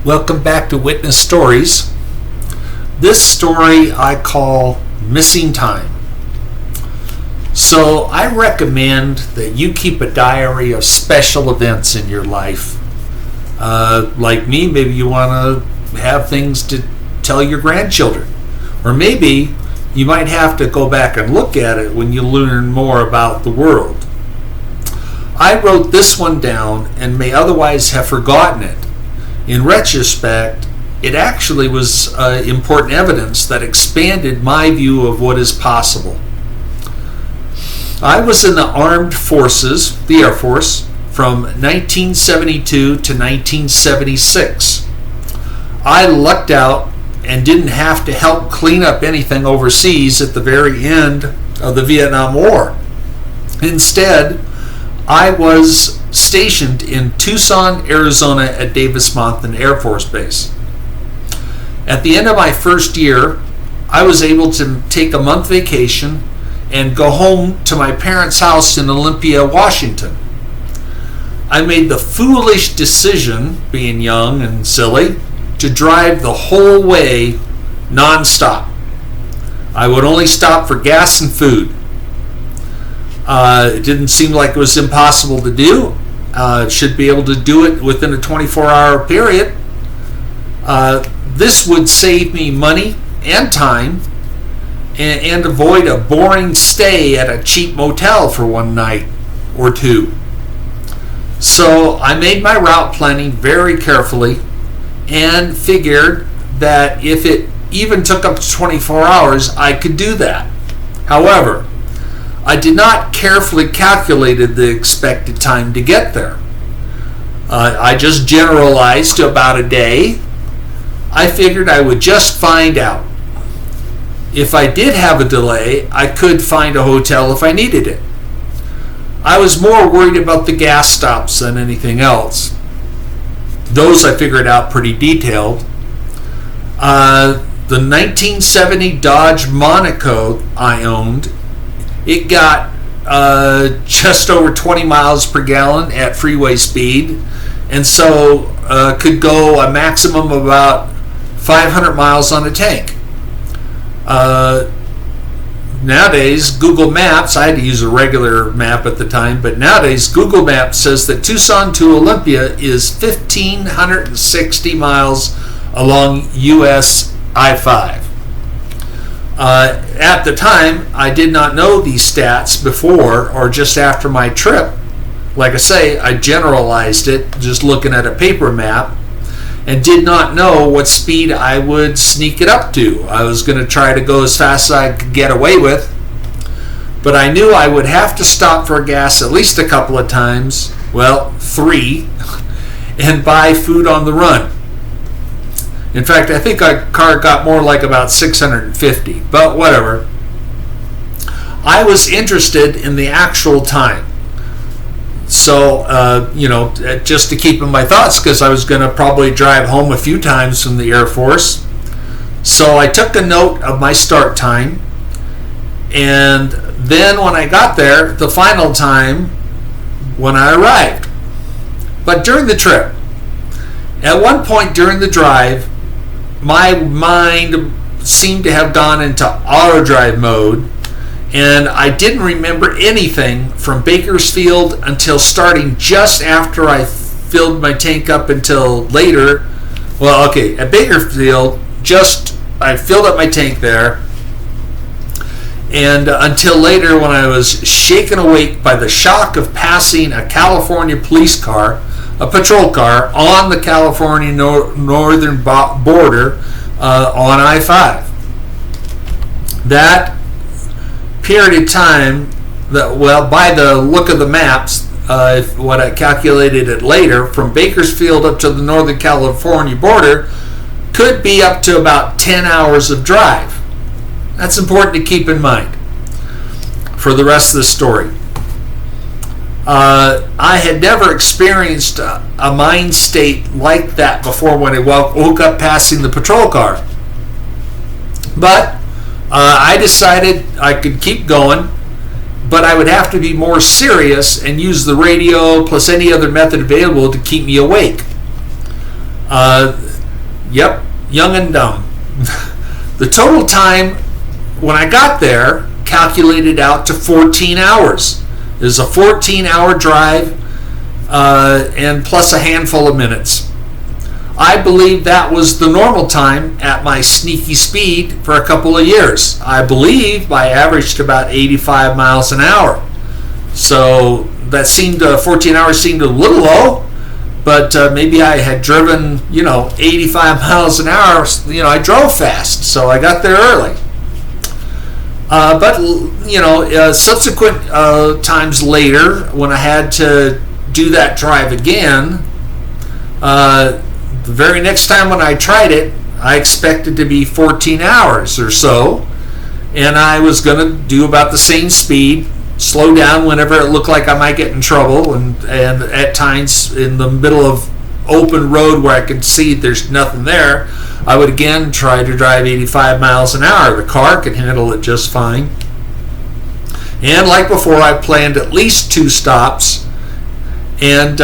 Welcome back to Witness Stories. This story I call Missing Time. So I recommend that you keep a diary of special events in your life. Like me, maybe you want to have things to tell your grandchildren. Or maybe you might have to go back and look at it when you learn more about the world. I wrote this one down and may otherwise have forgotten it. In retrospect, it actually was important evidence that expanded my view of what is possible. I was in the armed forces, the Air Force, from 1972 to 1976. I lucked out and didn't have to help clean up anything overseas at the very end of the Vietnam War. Instead, I was stationed in Tucson, Arizona at Davis-Monthan Air Force Base. At the end of my first year, I was able to take a month vacation and go home to my parents' house in Olympia, Washington. I made the foolish decision, being young and silly, to drive the whole way non-stop. I would only stop for gas and food. It didn't seem like it was impossible to do. Should be able to do it within a 24-hour period. This would save me money and time and avoid a boring stay at a cheap motel for one night or two. So I made my route planning very carefully and figured that if it even took up to 24 hours, I could do that. However, I did not carefully calculate the expected time to get there. I just generalized to about a day. I figured I would just find out. If I did have a delay, I could find a hotel if I needed it. I was more worried about the gas stops than anything else. Those I figured out pretty detailed. The 1970 Dodge Monaco I owned, it got just over 20 miles per gallon at freeway speed, and so could go a maximum of about 500 miles on a tank. Nowadays, Google Maps, I had to use a regular map at the time, but nowadays Google Maps says that Tucson to Olympia is 1,560 miles along US I-5. At the time, I did not know these stats before or just after my trip. Like I say, I generalized it just looking at a paper map and did not know what speed I would sneak it up to. I was going to try to go as fast as I could get away with, but I knew I would have to stop for gas at least a couple of times, well, 3, and buy food on the run. In fact, I think our car got more like about 650, but whatever. I was interested in the actual time. So, just to keep in my thoughts, because I was going to probably drive home a few times from the Air Force. So I took a note of my start time. And then when I got there, the final time when I arrived. But during the trip, at one point during the drive, my mind seemed to have gone into auto drive mode, and I didn't remember anything from Bakersfield until starting just after I filled my tank up until later. Well, okay, at Bakersfield, I filled up my tank there, and until later when I was shaken awake by the shock of passing a California police car, a patrol car, on the California northern border on I-5. That period of time, by the look of the maps, what I calculated it later, from Bakersfield up to the northern California border, could be up to about 10 hours of drive. That's important to keep in mind for the rest of the story. I had never experienced a mind state like that before when I woke up passing the patrol car. But I decided I could keep going, but I would have to be more serious and use the radio plus any other method available to keep me awake. Yep, young and dumb. The total time when I got there calculated out to 14 hours. It was a 14-hour drive and plus a handful of minutes. I believe that was the normal time at my sneaky speed for a couple of years. I believe I averaged about 85 miles an hour. So that seemed 14 hours seemed a little low, but maybe I had driven 85 miles an hour. I drove fast, so I got there early. But subsequent times later, when I had to do that drive again, the very next time when I tried it, I expected to be 14 hours or so, and I was going to do about the same speed, slow down whenever it looked like I might get in trouble, and at times in the middle of open road where I could see there's nothing there, I would again try to drive 85 miles an hour. The car could handle it just fine. And like before, I planned at least 2 stops, and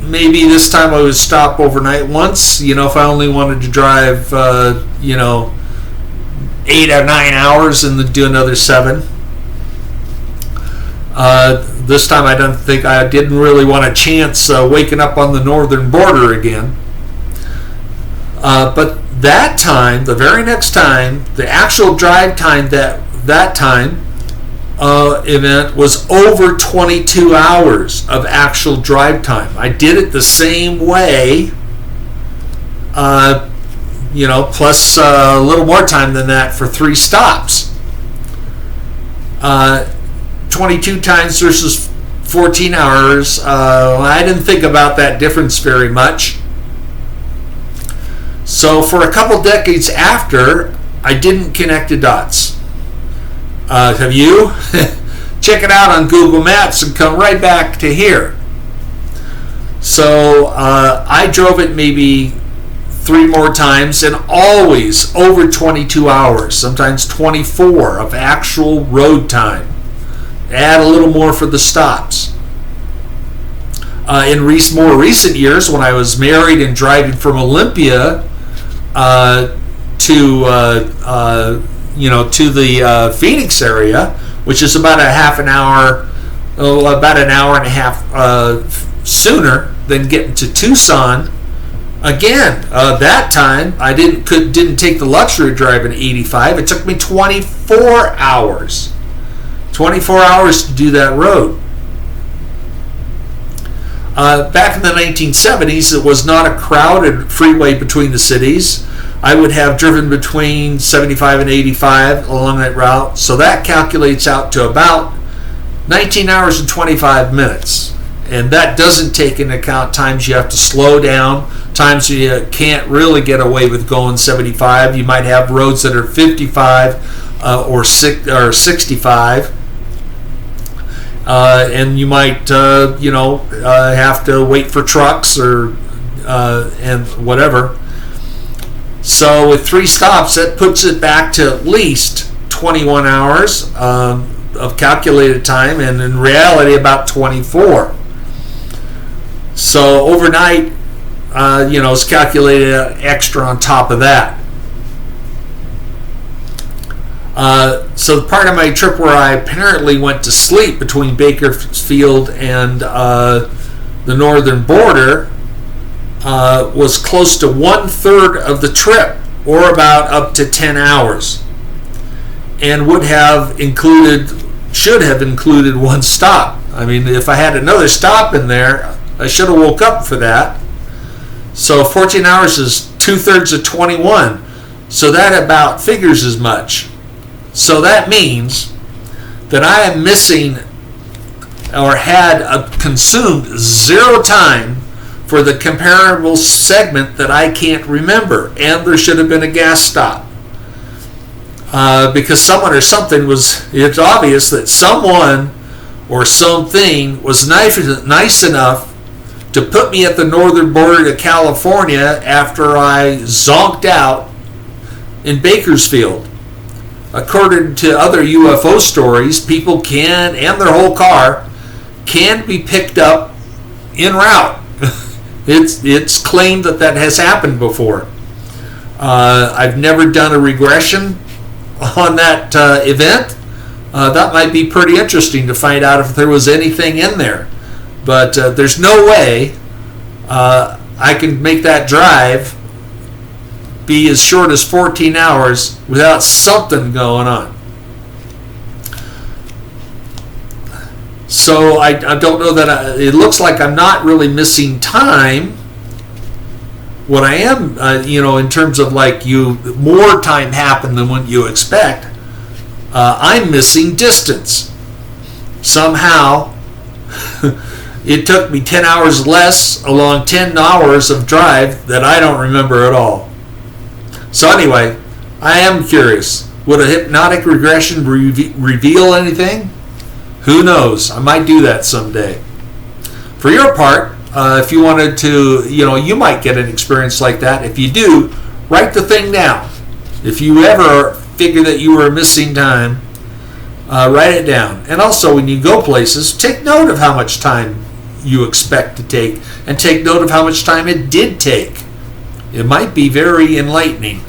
maybe this time I would stop overnight once, if I only wanted to drive 8 or 9 hours and then do another 7. This time I didn't really want a chance waking up on the northern border again. But that time, the very next time, the actual drive time that time event was over 22 hours of actual drive time. I did it the same way, plus a little more time than that for 3 stops. 22 times versus 14 hours. I didn't think about that difference very much. So for a couple decades after, I didn't connect the dots. Have you? Check it out on Google Maps and come right back to here. So I drove it maybe 3 more times, and always over 22 hours, sometimes 24 of actual road time. Add a little more for the stops. In more recent years, when I was married and driving from Olympia to the Phoenix area, which is about an hour and a half sooner than getting to Tucson. Again, that time I didn't take the luxury of driving 85. It took me 24 hours. 24 hours to do that road. Back in the 1970s, it was not a crowded freeway between the cities. I would have driven between 75 and 85 along that route, so that calculates out to about 19 hours and 25 minutes. And that doesn't take into account times you have to slow down, times you can't really get away with going 75. You might have roads that are 55 or 65. And you might, have to wait for trucks or and whatever. So with 3 stops, that puts it back to at least 21 hours of calculated time, and in reality about 24. So overnight, it's calculated extra on top of that. So part of my trip where I apparently went to sleep between Bakersfield and the northern border was close to 1/3 of the trip, or about up to 10 hours, and should have included 1 stop. I mean, if I had another stop in there, I should have woke up for that. So 14 hours is 2/3 of 21. So that about figures as much. So that means that I am missing or had consumed 0 time for the comparable segment that I can't remember. And there should have been a gas stop. Because someone or something it's obvious that someone or something was nice enough to put me at the northern border to California after I zonked out in Bakersfield. According to other UFO stories, people can, and their whole car, can be picked up en route. It's claimed that that has happened before. I've never done a regression on that event. That might be pretty interesting to find out if there was anything in there. But there's no way I can make that drive be as short as 14 hours without something going on. So I don't know that it looks like I'm not really missing time. What I am, in terms of like more time happened than what you expect, I'm missing distance. Somehow, it took me 10 hours less along 10 hours of drive that I don't remember at all. So anyway, I am curious. Would a hypnotic regression reveal anything? Who knows? I might do that someday. For your part, if you wanted to, you might get an experience like that. If you do, write the thing down. If you ever figure that you were missing time, write it down. And also, when you go places, take note of how much time you expect to take, and take note of how much time it did take. It might be very enlightening.